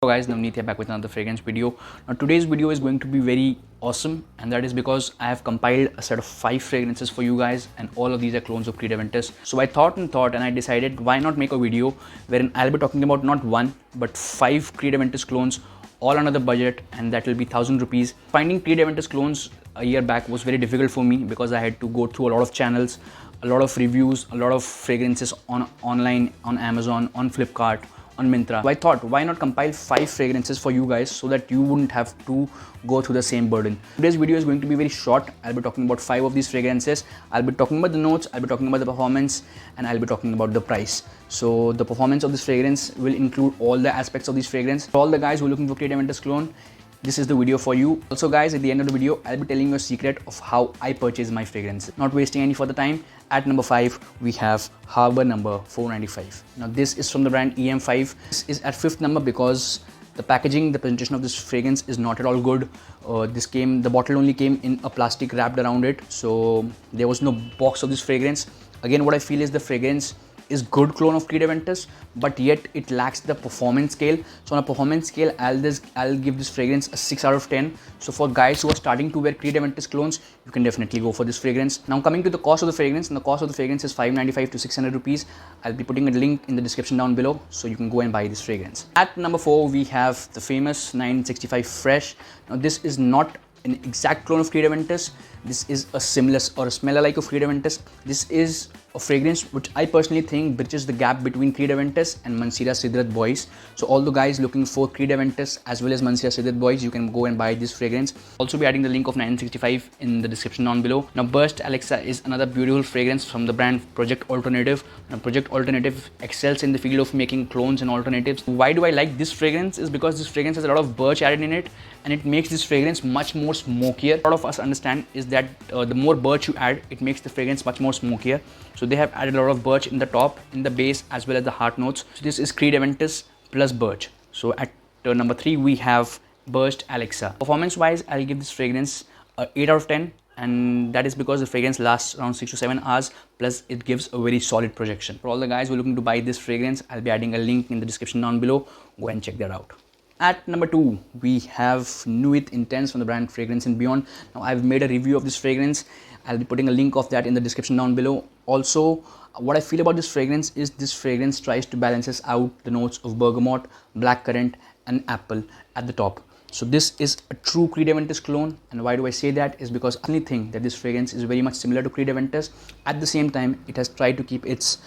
Hello guys, Navneet here back with another fragrance video. Now today's video is going to be very awesome, and that is because I have compiled a set of 5 fragrances for you guys, and all of these are clones of Creed AVENTUS. So I thought and I decided why not make a video wherein I'll be talking about not one but 5 Creed AVENTUS clones all under the budget, and that will be 1000 rupees. Finding Creed AVENTUS clones a year back was very difficult for me because I had to go through a lot of channels, a lot of reviews, a lot of fragrances online, on Amazon, on Flipkart, on Myntra. So I thought, why not compile 5 fragrances for you guys so that you wouldn't have to go through the same burden. Today's video is going to be very short. I'll be talking about 5 of these fragrances. I'll be talking about the notes, I'll be talking about the performance, and I'll be talking about the price. So the performance of this fragrance will include all the aspects of this fragrance. For all the guys who are looking for Creed AVENTUS clone, this is the video for you. Also guys, at the end of the video, I'll be telling you a secret of how I purchase my fragrances. Not wasting any further time, at number 5, we have Harbour number 495. Now this is from the brand EM5. This is at 5th number because the packaging, the presentation of this fragrance is not at all good. The bottle only came in a plastic wrapped around it. So there was no box of this fragrance. Again, what I feel is the fragrance is good clone of Creed AVENTUS, but yet it lacks the performance scale. So on a performance scale, I'll give this fragrance a 6 out of 10. So for guys who are starting to wear Creed AVENTUS clones, you can definitely go for this fragrance. Now coming to the cost of the fragrance, and the cost of the fragrance is 595 to 600 rupees. I'll be putting a link in the description down below so you can go and buy this fragrance. At number 4, we have the famous 965 Fresh. Now this is not an exact clone of Creed AVENTUS. This is a similar or a smell alike of Creed AVENTUS. This is a fragrance which I personally think bridges the gap between Creed AVENTUS and Mansira Sidrat Boys. So all the guys looking for Creed AVENTUS as well as Mansira Sidrat Boys, you can go and buy this fragrance. Also be adding the link of 965 in the description down below. Now Birched Alexa is another beautiful fragrance from the brand Project Alternative. Now Project Alternative excels in the field of making clones and alternatives. Why do I like this fragrance is because this fragrance has a lot of birch added in it, and it makes this fragrance much more smokier. A lot of us understand is that the more birch you add, it makes the fragrance much more smokier. So they have added a lot of birch in the top, in the base, as well as the heart notes. So this is Creed AVENTUS plus birch. So at number 3, we have Birched Alexa. Performance wise, I'll give this fragrance a 8 out of 10. And that is because the fragrance lasts around 6 to 7 hours, plus it gives a very solid projection. For all the guys who are looking to buy this fragrance, I'll be adding a link in the description down below. Go and check that out. At number 2, we have Nuit Intense from the brand Fragrance and Beyond. Now I've made a review of this fragrance. I'll be putting a link of that in the description down below. Also, what I feel about this fragrance is this fragrance tries to balance out the notes of bergamot, blackcurrant and apple at the top. So this is a true Creed AVENTUS clone, and why do I say that is because I only think that this fragrance is very much similar to Creed AVENTUS. At the same time, it has tried to keep its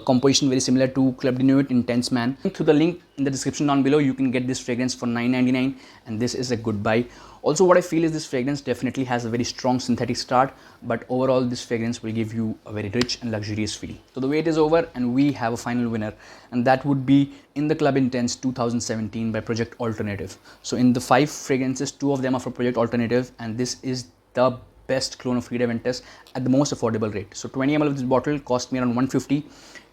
composition very similar to Club de Nuit Intense Man. Through the link in the description down below, you can get this fragrance for $9.99, and this is a good buy. Also, what I feel is this fragrance definitely has a very strong synthetic start, but overall this fragrance will give you a very rich and luxurious feel. So the wait is over, and we have a final winner, and that would be In the Club Intense 2017 by Project Alternative. So in the 5 fragrances, 2 of them are for Project Alternative, and this is the best clone of Creed AVENTUS at the most affordable rate. So 20 ml of this bottle cost me around 150.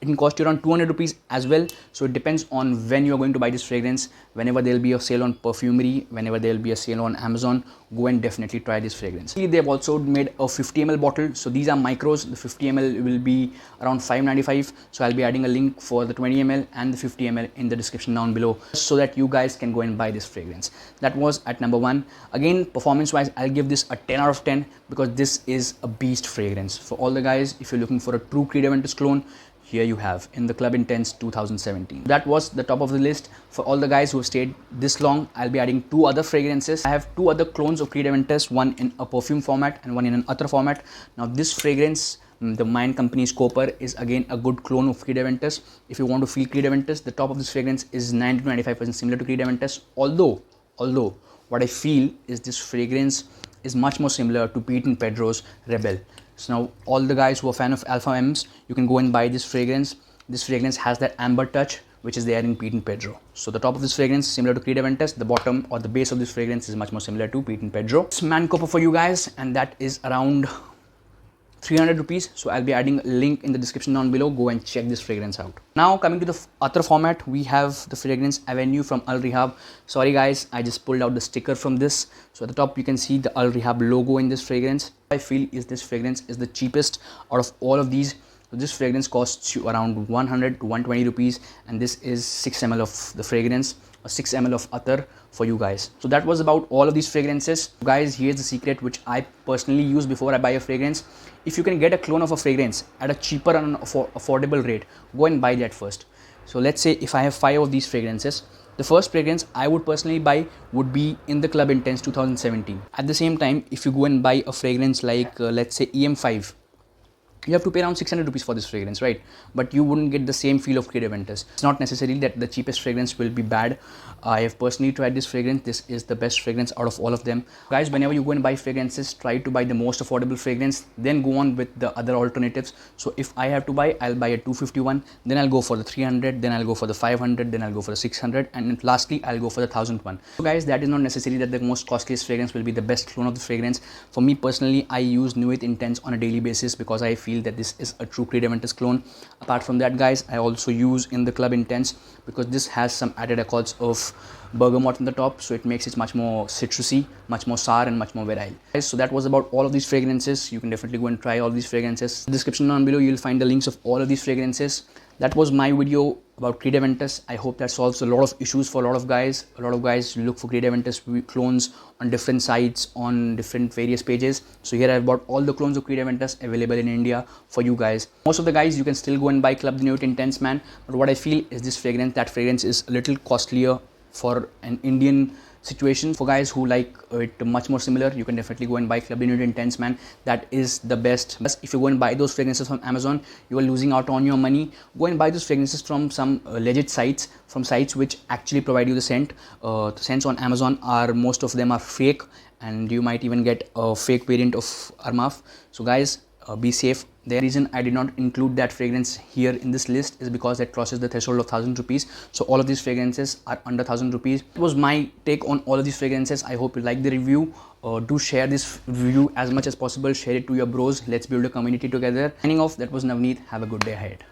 It can cost you around 200 rupees as well. So it depends on when you are going to buy this fragrance. Whenever there will be a sale on Perfumery, whenever there will be a sale on Amazon, go and definitely try this fragrance. They have also made a 50 ml bottle. So these are micros. The 50 ml will be around 595. So I'll be adding a link for the 20 ml and the 50 ml in the description down below so that you guys can go and buy this fragrance. That was at number 1. Again, performance wise, I'll give this a 10 out of 10 because this is a beast fragrance. For all the guys, if you're looking for a true Creed AVENTUS clone, here you have In the Club Intense 2017. That was the top of the list. For all the guys who have stayed this long, I'll be adding 2 other fragrances. I have 2 other clones of Creed AVENTUS, one in a perfume format and one in an attar format. Now this fragrance, the Mind Company's Kopar, is again a good clone of Creed AVENTUS. If you want to feel Creed AVENTUS, the top of this fragrance is 90 to 95% similar to Creed AVENTUS. Although what I feel is this fragrance is much more similar to Pete and Pedro's Rebel. So now all the guys who are fan of Alpha M's, you can go and buy this fragrance. This fragrance has that amber touch which is there in Pete and Pedro. So the top of this fragrance is similar to Creed AVENTUS. The bottom or the base of this fragrance is much more similar to Pete and Pedro. It's Man Copper for you guys, and that is around 300 rupees. So I'll be adding a link in the description down below. Go and check this fragrance out. Now coming to the other format, we have the fragrance Avenue from Rehab. Sorry guys, I just pulled out the sticker from this. So at the top you can see the Rehab logo in this fragrance. I feel is this fragrance is the cheapest out of all of these. So this fragrance costs you around 100 to 120 rupees, and this is 6 ml of the fragrance, or 6 ml of attar for you guys. So that was about all of these fragrances. Guys, here's the secret which I personally use before I buy a fragrance. If you can get a clone of a fragrance at a cheaper and affordable rate, go and buy that first. So let's say if I have 5 of these fragrances, the first fragrance I would personally buy would be in the Club Intense 2017. At the same time, if you go and buy a fragrance like let's say EM5, you have to pay around 600 rupees for this fragrance, right? But you wouldn't get the same feel of Creed AVENTUS. It's not necessarily that the cheapest fragrance will be bad. I have personally tried this fragrance. This is the best fragrance out of all of them. Guys, whenever you go and buy fragrances, try to buy the most affordable fragrance, then go on with the other alternatives. So if I have to buy, I'll buy a 251, then I'll go for the 300, then I'll go for the 500, then I'll go for the 600, and lastly, I'll go for the 1001. So guys, that is not necessarily that the most costliest fragrance will be the best clone of the fragrance. For me personally, I use Nuit Intense on a daily basis because I feel that this is a true Creed AVENTUS clone. Apart from that, guys, I also use in the Club Intense because this has some added accords of bergamot on the top, so it makes it much more citrusy, much more sour, and much more virile. Guys, so that was about all of these fragrances. You can definitely go and try all these fragrances. In the description down below, you'll find the links of all of these fragrances. That was my video about Creed AVENTUS. I hope that solves a lot of issues for a lot of guys. A lot of guys look for Creed AVENTUS clones on different sites, on different various pages. So here I've bought all the clones of Creed AVENTUS available in India for you guys. Most of the guys, you can still go and buy Club Nuit Intense, man. But what I feel is this fragrance, that fragrance is a little costlier for an Indian situation. For guys who like it much more similar, you can definitely go and buy Club Nuit Intense, man. That is the best. If you go and buy those fragrances from Amazon, you are losing out on your money. Go and buy those fragrances from some legit sites, from sites which actually provide you the scent. The scents on Amazon are, most of them are fake, and you might even get a fake variant of Armaf. So guys, be safe. The reason I did not include that fragrance here in this list is because that crosses the threshold of 1000 rupees. So all of these fragrances are under 1000 rupees. It was my take on all of these fragrances. I hope you like the review. Do share this review as much as possible. Share it to your bros. Let's build a community together. Signing off, that was Navneet. Have a good day ahead.